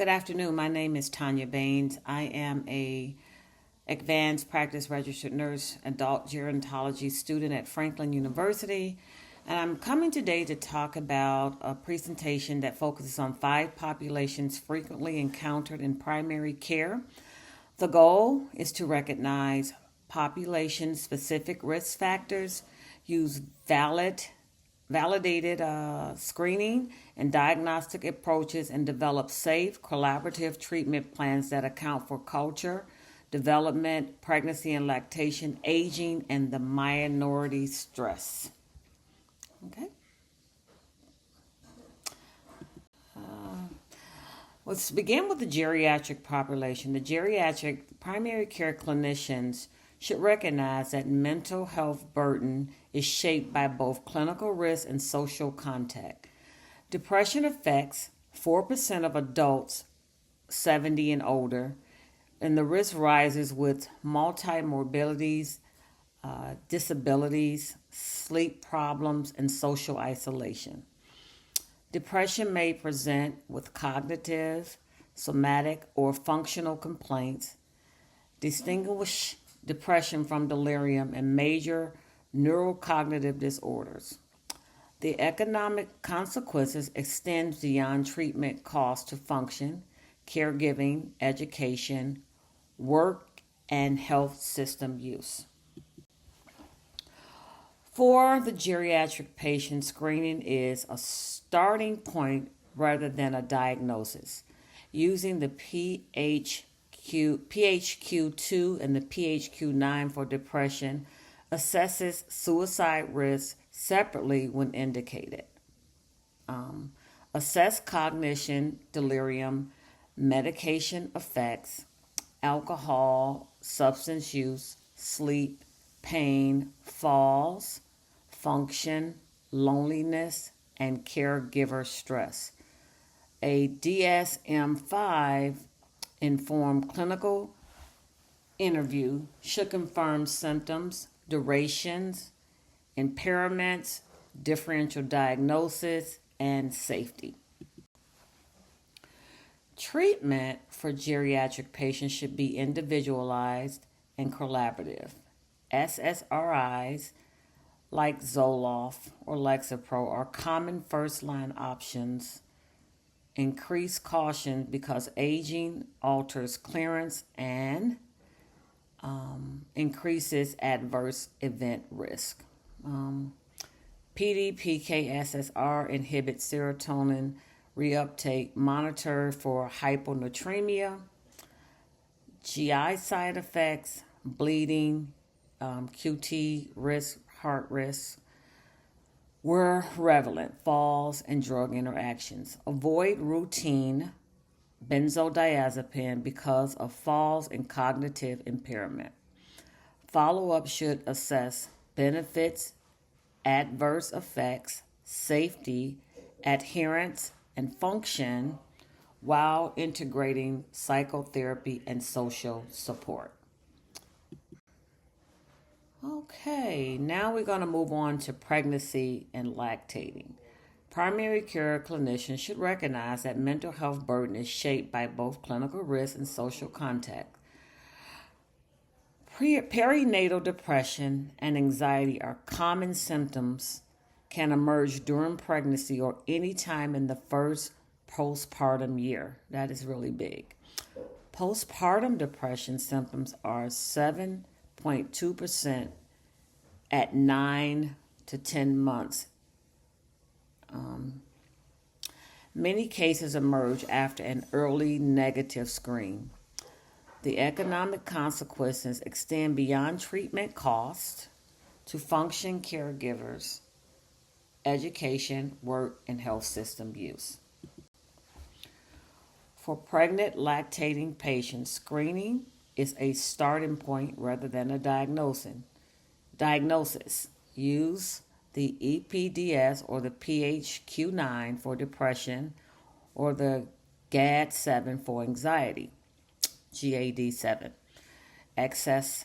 Good afternoon. My name is Tanya Baines. I am a advanced practice registered nurse, adult gerontology student at Franklin University, and I'm coming today to talk about a presentation that focuses on 5 populations frequently encountered in primary care. The goal is to recognize population-specific risk factors, use validated screening and diagnostic approaches, and develop safe, collaborative treatment plans that account for culture, development, pregnancy and lactation, aging, and the minority stress. Okay. Let's begin with the geriatric population. The geriatric primary care clinicians should recognize that mental health burden is shaped by both clinical risk and social contact. Depression affects 4% of adults 70 and older, and the risk rises with multimorbidities, disabilities, sleep problems, and social isolation. Depression may present with cognitive, somatic, or functional complaints. Distinguish depression from delirium and major neurocognitive disorders. The economic consequences extend beyond treatment costs to function, caregiving, education, work, and health system use. For the geriatric patient, screening is a starting point rather than a diagnosis. Using the PHQ-2 and the PHQ-9 for depression assesses suicide risk separately when indicated. Assess cognition, delirium, medication effects, alcohol, substance use, sleep, pain, falls, function, loneliness, and caregiver stress. A DSM-5 informed clinical interview should confirm symptoms, durations, impairments, differential diagnosis, and safety. Treatment for geriatric patients should be individualized and collaborative. SSRIs like Zoloft or Lexapro are common first-line options. Increase caution because aging alters clearance and increases adverse event risk. PDPK-SSR inhibits serotonin reuptake, monitor for hyponatremia, GI side effects, bleeding, QT risk, heart risk, were prevalent, falls, and drug interactions. Avoid routine benzodiazepine because of falls and cognitive impairment. Follow-up should assess benefits, adverse effects, safety, adherence, and function while integrating psychotherapy and social support. Okay, now we're going to move on to pregnancy and lactating. Primary care clinicians should recognize that mental health burden is shaped by both clinical risk and social contact. Perinatal depression and anxiety are common symptoms can emerge during pregnancy or any time in the first postpartum year. That is really big. Postpartum depression symptoms are 7.2% at 9 to 10 months. Many cases emerge after an early negative screen. The economic consequences extend beyond treatment costs to function caregivers, education, work, and health system use. For pregnant lactating patients, screening is a starting point rather than a diagnosis. Use the EPDS or the PHQ-9 for depression or the GAD-7 for anxiety, GAD-7. Access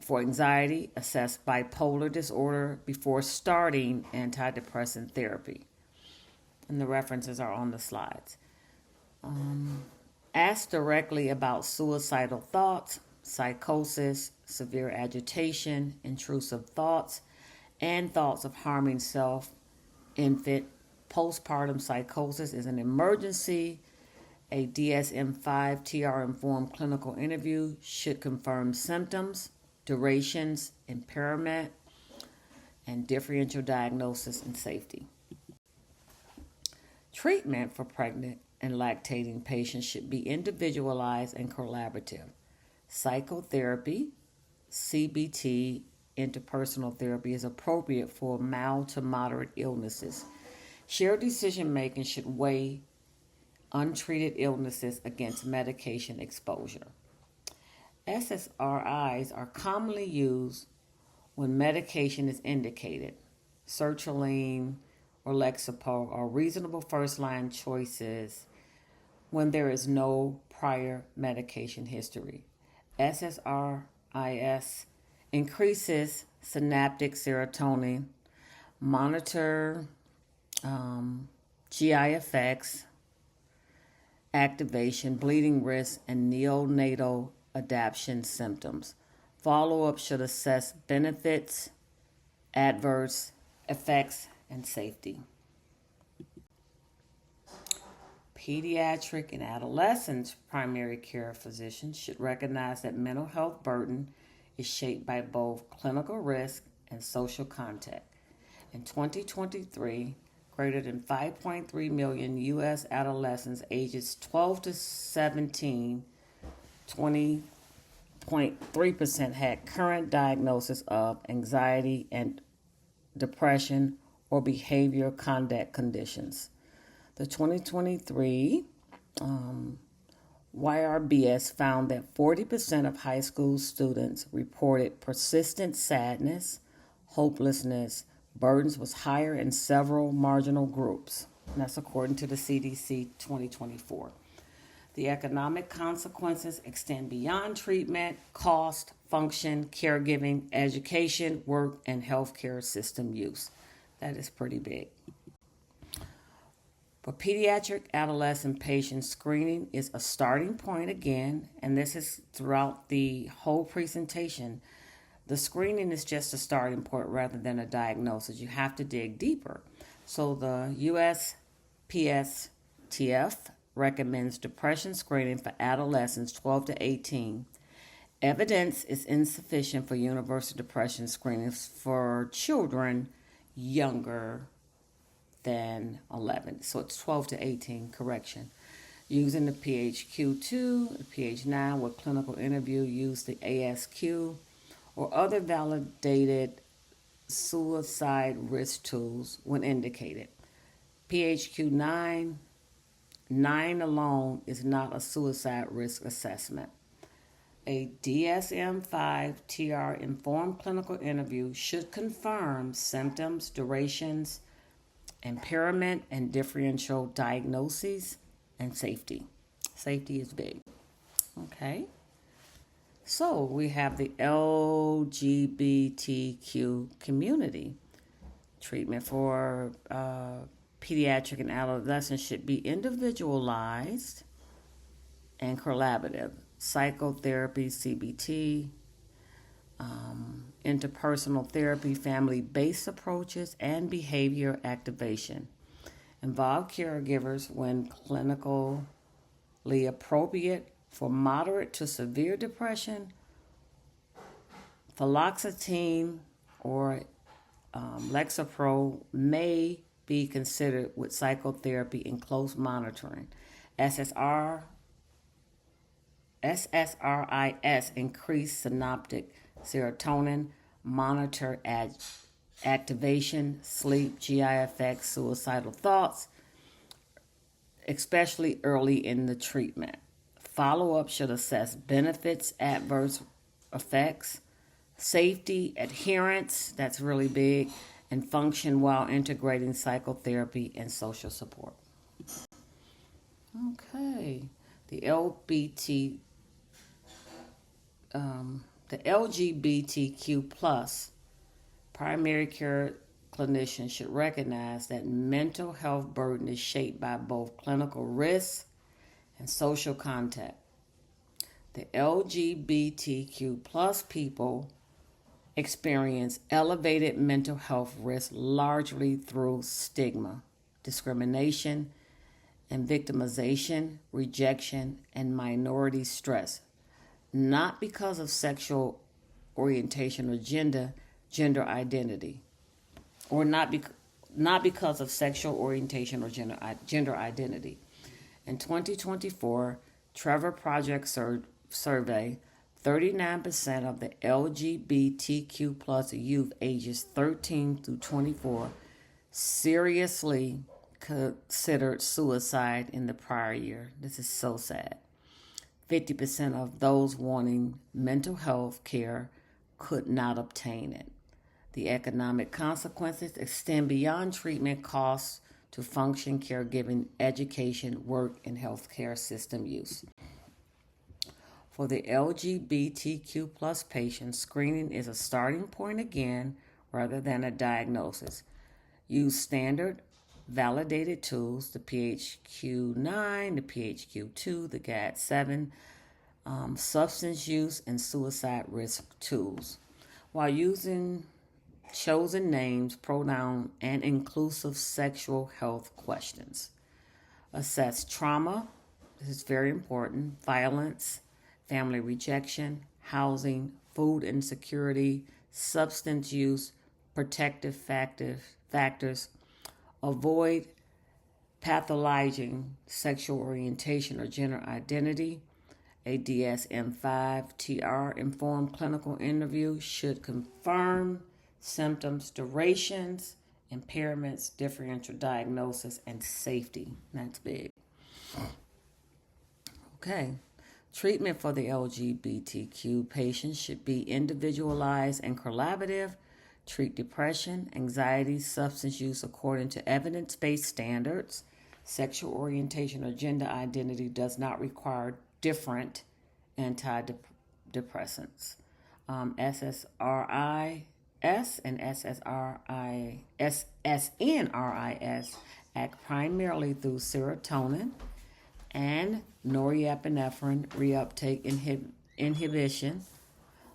for anxiety, assess bipolar disorder before starting antidepressant therapy. And the references are on the slides. Ask directly about suicidal thoughts, psychosis, severe agitation, intrusive thoughts, and thoughts of harming self. Infant postpartum psychosis is an emergency. A DSM-5 TR informed clinical interview should confirm symptoms, durations, impairment, and differential diagnosis and safety. Treatment for pregnant and lactating patients should be individualized and collaborative. Psychotherapy, CBT, interpersonal therapy is appropriate for mild to moderate illnesses. Shared decision making should weigh untreated illnesses against medication exposure. SSRIs are commonly used when medication is indicated. Sertraline or Lexapro are reasonable first-line choices when there is no prior medication history. SSRIs increases synaptic serotonin, monitor GI effects, activation, bleeding risk, and neonatal adaptation symptoms. Follow-up should assess benefits, adverse effects, and safety. Pediatric and adolescent primary care physicians should recognize that mental health burden is shaped by both clinical risk and social context. In 2023, greater than 5.3 million U.S. adolescents ages 12 to 17, 20.3% had current diagnosis of anxiety and depression or behavior conduct conditions. The 2023 YRBS found that 40% of high school students reported persistent sadness, hopelessness, burdens was higher in several marginal groups. And that's according to the CDC 2024. The economic consequences extend beyond treatment, cost, function, caregiving, education, work, and healthcare system use. That is pretty big. For pediatric adolescent patients, screening is a starting point again, and this is throughout the whole presentation. The screening is just a starting point rather than a diagnosis. You have to dig deeper. So the USPSTF recommends depression screening for adolescents 12 to 18. Evidence is insufficient for universal depression screening for children younger than 11. So it's 12 to 18, correction. Using the PHQ-2, the PH9 with clinical interview, use the ASQ or other validated suicide risk tools when indicated. PHQ-9, 9 alone is not a suicide risk assessment. A DSM-5 TR informed clinical interview should confirm symptoms, durations, impairment, and differential diagnoses, and safety. Safety is big. Okay. So we have the LGBTQ community. Treatment for pediatric and adolescents should be individualized and collaborative. Psychotherapy, CBT, interpersonal therapy, family-based approaches, and behavior activation. Involve caregivers when clinically appropriate for moderate to severe depression. Fluoxetine or Lexapro may be considered with psychotherapy in close monitoring. SSRIs increase synaptic serotonin, monitor activation, sleep, GI effects, suicidal thoughts, especially early in the treatment. Follow-up should assess benefits, adverse effects, safety, adherence, that's really big, and function while integrating psychotherapy and social support. Okay, the LGBTQ plus primary care clinicians should recognize that mental health burden is shaped by both clinical risk and social contact. The LGBTQ plus people experience elevated mental health risk largely through stigma, discrimination, and victimization, rejection, and minority stress, not because of sexual orientation or gender identity, or not because of sexual orientation or gender identity. In 2024, Trevor Project survey, 39% of the LGBTQ plus youth ages 13 through 24 seriously considered suicide in the prior year. This is so sad. 50% of those wanting mental health care could not obtain it. The economic consequences extend beyond treatment costs to function, caregiving, education, work, and healthcare system use. For the LGBTQ plus patients, screening is a starting point again rather than a diagnosis. Use standard validated tools, the PHQ-9, the PHQ-2, the GAD-7, substance use and suicide risk tools, while using chosen names, pronoun, and inclusive sexual health questions. Assess trauma, this is very important, violence, family rejection, housing, food insecurity, substance use, protective factors. Avoid pathologizing sexual orientation or gender identity. A DSM-5 TR informed clinical interview should confirm symptoms, durations, impairments, differential diagnosis, and safety. That's big. Okay. Treatment for the LGBTQ patients should be individualized and collaborative. Treat depression, anxiety, substance use according to evidence-based standards. Sexual orientation or gender identity does not require different antidepressants. SSRIs and SNRIs act primarily through serotonin and norepinephrine reuptake inhibition.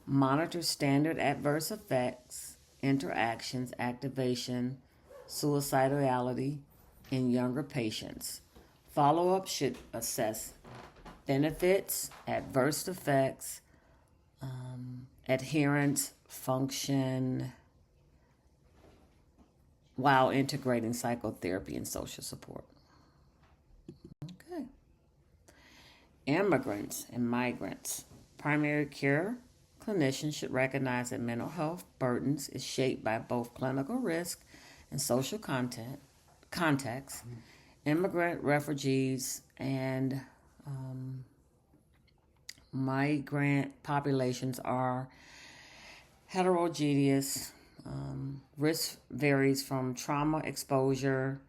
Monitor standard adverse effects, interactions, activation, suicidality in younger patients. Follow-up should assess benefits, adverse effects, adherence, function, while integrating psychotherapy and social support. Okay. Immigrants and migrants. Primary care clinicians should recognize that mental health burdens is shaped by both clinical risk and social context. Immigrant, refugees, and migrant populations are heterogeneous. Risk varies from trauma exposure,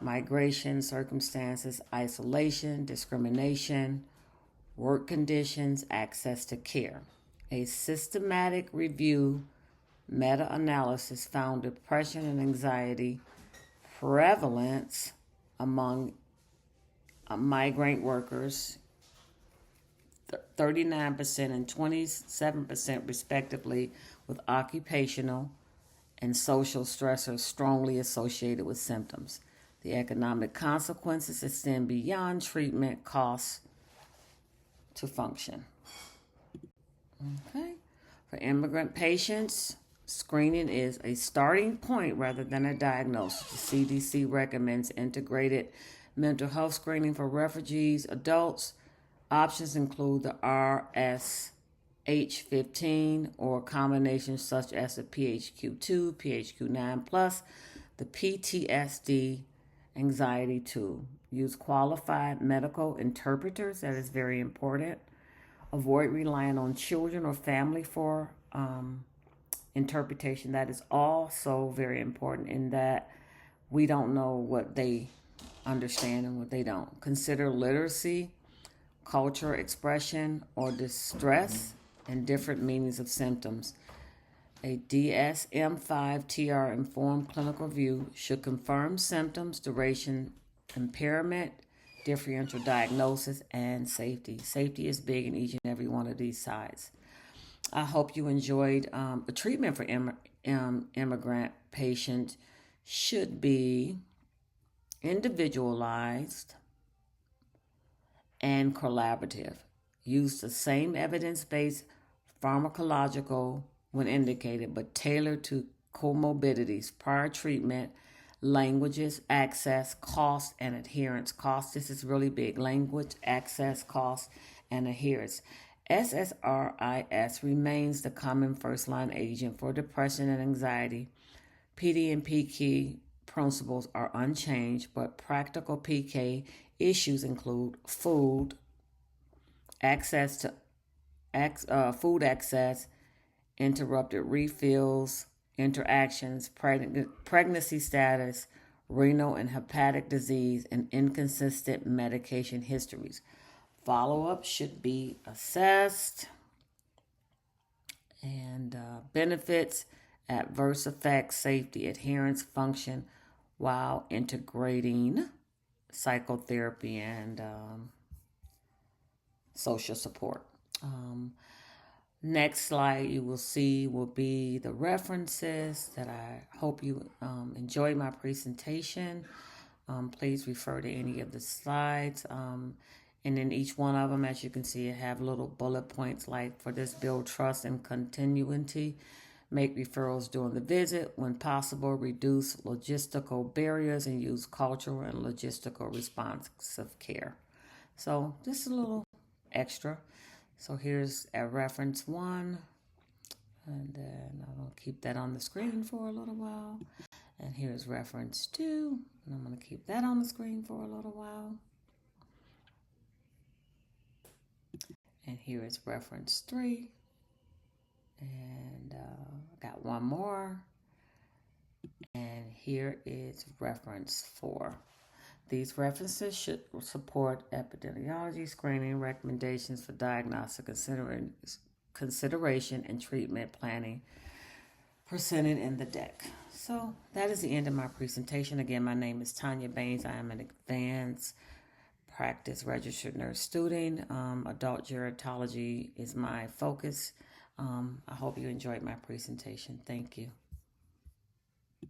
migration circumstances, isolation, discrimination, work conditions, access to care. A systematic review meta-analysis found depression and anxiety prevalence among migrant workers 39% and 27% respectively, with occupational and social stressors strongly associated with symptoms. The economic consequences extend beyond treatment costs to function. Okay. For immigrant patients, screening is a starting point rather than a diagnosis. The CDC recommends integrated mental health screening for refugees, adults. Options include the RSH15 or combinations such as the PHQ-2, PHQ-9+, the PTSD anxiety tool. Use qualified medical interpreters, that is very important. Avoid relying on children or family for interpretation. That is also very important in that we don't know what they understand and what they don't. Consider literacy, culture, expression, or distress, and different meanings of symptoms. A DSM-5 TR informed clinical view should confirm symptoms, duration, impairment, differential diagnosis, and safety. Safety is big in each and every one of these sides. I hope you enjoyed the treatment for immigrant patients should be individualized and collaborative. Use the same evidence-based pharmacological when indicated, but tailored to comorbidities, prior treatment, languages, access, cost, and adherence. Cost, this is really big. Language, access, cost, and adherence. SSRIs remains the common first-line agent for depression and anxiety. PD and PK principles are unchanged, but practical PK issues include food access, interrupted refills, interactions, pregnancy status, renal and hepatic disease, and inconsistent medication histories. Follow-up should be assessed, and benefits, adverse effects, safety, adherence, function, while integrating psychotherapy and social support. Next slide you will see will be the references that I hope you enjoy my presentation. Please refer to any of the slides. And in each one of them, as you can see, I have little bullet points like for this build trust and continuity. Make referrals during the visit. When possible, reduce logistical barriers and use cultural and logistical responsive care. So just a little extra. So here's a reference one. And then I'm going to keep that on the screen for a little while. And here's reference two. And I'm going to keep that on the screen for a little while. And here is reference 3. And I got one more. And here is reference 4. These references should support epidemiology, screening, recommendations for diagnostic consideration, and treatment planning presented in the deck. So that is the end of my presentation. Again, my name is Tanya Baines. I am an advanced practice registered nurse student. Adult gerontology is my focus. I hope you enjoyed my presentation. Thank you.